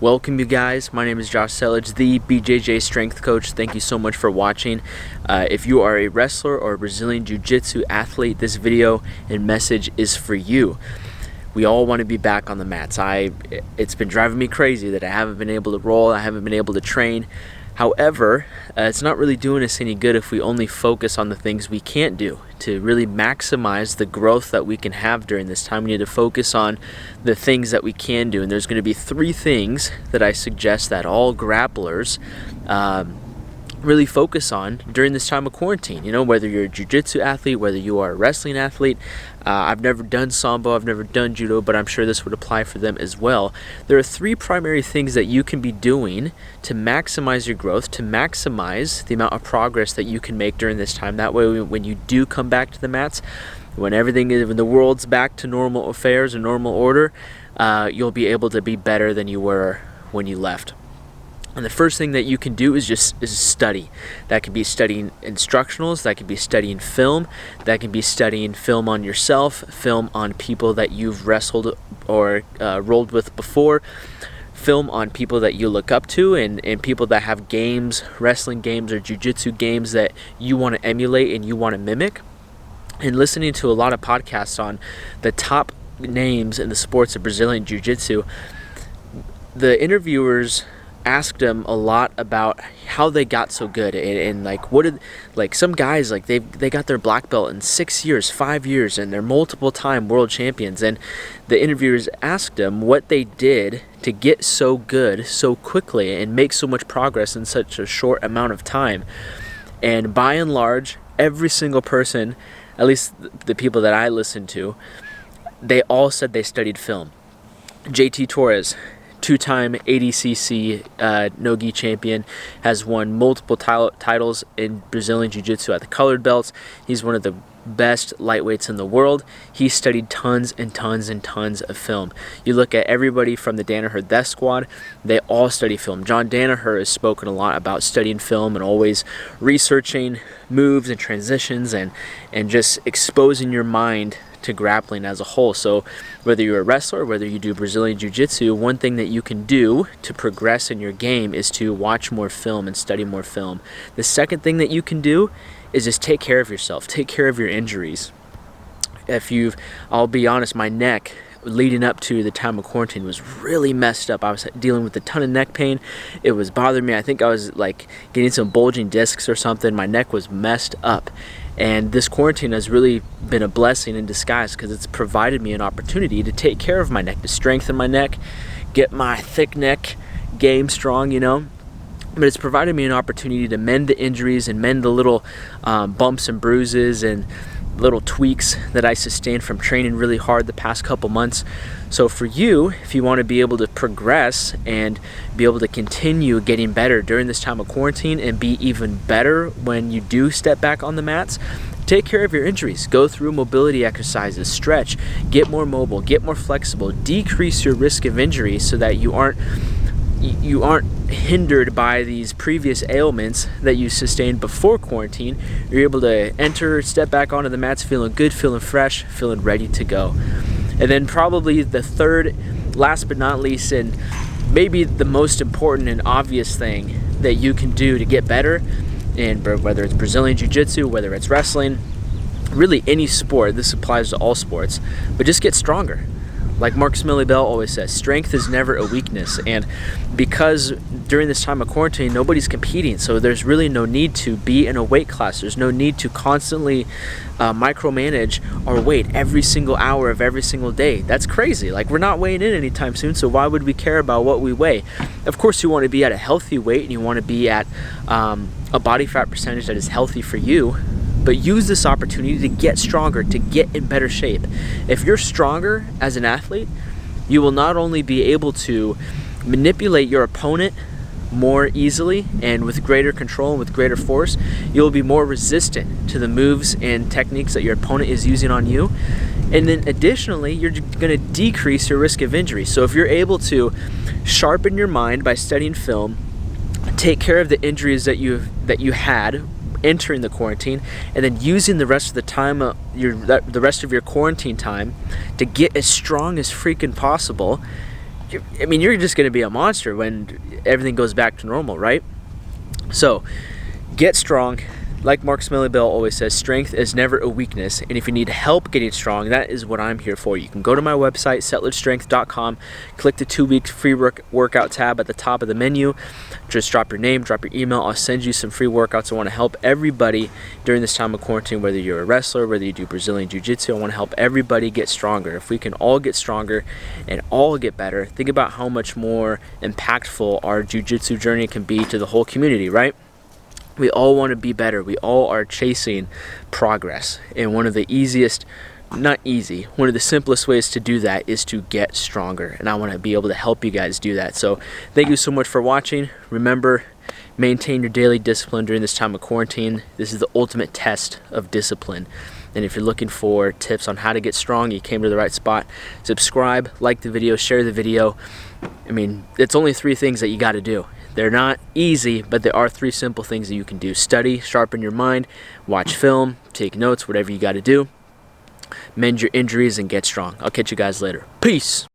Welcome, you guys. My name is Josh Settlage, the BJJ strength coach. Thank you so much for watching. If you are a wrestler or a Brazilian jiu-jitsu athlete, this video and message is for you. We all want to be back on the mats. It's been driving me crazy that I haven't been able to roll, I haven't been able to train. However, it's not really doing us any good if we only focus on the things we can't do. To really maximize the growth that we can have during this time, we need to focus on the things that we can do. And there's going to be 3 things that I suggest that all grapplers really focus on during this time of quarantine. You know, whether you're a jiu-jitsu athlete, whether you are a wrestling athlete. I've never done sambo, I've never done judo, but I'm sure this would apply for them as well. There are 3 primary things that you can be doing to maximize your growth, to maximize the amount of progress that you can make during this time. That way, when you do come back to the mats, when the world's back to normal affairs and normal order, you'll be able to be better than you were when you left. And the first thing that you can do is study. That could be studying instructionals, that could be studying film, that can be studying film on yourself, film on people that you've wrestled or rolled with before, film on people that you look up to, and people that have games, wrestling games or jiu-jitsu games that you want to emulate and you want to mimic. And listening to a lot of podcasts on the top names in the sports of Brazilian jiu-jitsu, the interviewers asked them a lot about how they got so good and some guys, like they got their black belt in 6 years, 5 years, and they're multiple time world champions. And the interviewers asked them what they did to get so good so quickly and make so much progress in such a short amount of time. And by and large, every single person, at least the people that I listened to, they all said they studied film. JT Torres, 2-time ADCC no-gi champion, has won multiple titles in Brazilian Jiu-Jitsu at the colored belts. He's one of the best lightweights in the world. He studied tons and tons and tons of film. You look at everybody from the Danaher Death Squad, they all study film. John Danaher has spoken a lot about studying film and always researching moves and transitions and just exposing your mind to grappling as a whole. So whether you're a wrestler, whether you do Brazilian Jiu-Jitsu, one thing that you can do to progress in your game is to watch more film and study more film. The second thing that you can do is just take care of yourself, take care of your injuries. I'll be honest, my neck leading up to the time of quarantine was really messed up. I was dealing with a ton of neck pain. It was bothering me. I think I was like getting some bulging discs or something. My neck was messed up. And this quarantine has really been a blessing in disguise because it's provided me an opportunity to take care of my neck, to strengthen my neck, get my thick neck game strong, you know. But it's provided me an opportunity to mend the injuries and mend the little bumps and bruises and little tweaks that I sustained from training really hard the past couple months. So for you, if you want to be able to progress and be able to continue getting better during this time of quarantine and be even better when you do step back on the mats, take care of your injuries. Go through mobility exercises, stretch, get more mobile, get more flexible, decrease your risk of injury so that you aren't hindered by these previous ailments that you sustained before quarantine. You're able to step back onto the mats feeling good, feeling fresh, feeling ready to go. And then probably the third, last but not least, and maybe the most important and obvious thing that you can do to get better, and whether it's Brazilian Jiu-Jitsu, whether it's wrestling, really any sport, this applies to all sports, but just get stronger. Like Mark Smiley-Bell always says, strength is never a weakness. And because during this time of quarantine, nobody's competing, so there's really no need to be in a weight class. There's no need to constantly micromanage our weight every single hour of every single day. That's crazy. Like, we're not weighing in anytime soon, so why would we care about what we weigh? Of course, you want to be at a healthy weight, and you want to be at a body fat percentage that is healthy for you. But use this opportunity to get stronger, to get in better shape. If you're stronger as an athlete, you will not only be able to manipulate your opponent more easily and with greater control and with greater force, you'll be more resistant to the moves and techniques that your opponent is using on you. And then additionally, you're going to decrease your risk of injury. So if you're able to sharpen your mind by studying film, take care of the injuries that you had entering the quarantine, and then using the rest of the time, the rest of your quarantine time to get as strong as freaking possible, you're just going to be a monster when everything goes back to normal, right? So get strong. Like Mark Smelly Bell always says, strength is never a weakness, and if you need help getting strong, that is what I'm here for. You can go to my website, settlagestrength.com, click the 2-week free workout tab at the top of the menu. Just drop your name, drop your email. I'll send you some free workouts. I want to help everybody during this time of quarantine, whether you're a wrestler, whether you do Brazilian Jiu-Jitsu. I want to help everybody get stronger. If we can all get stronger and all get better, think about how much more impactful our Jiu-Jitsu journey can be to the whole community, right? We all want to be better. We all are chasing progress. And one of the one of the simplest ways to do that is to get stronger. And I want to be able to help you guys do that. So thank you so much for watching. Remember, maintain your daily discipline during this time of quarantine. This is the ultimate test of discipline. And if you're looking for tips on how to get strong, you came to the right spot. Subscribe, like the video, share the video. I mean, it's only 3 things that you got to do. They're not easy, but there are 3 simple things that you can do. Study, sharpen your mind, watch film, take notes, whatever you got to do. Mend your injuries and get strong. I'll catch you guys later. Peace.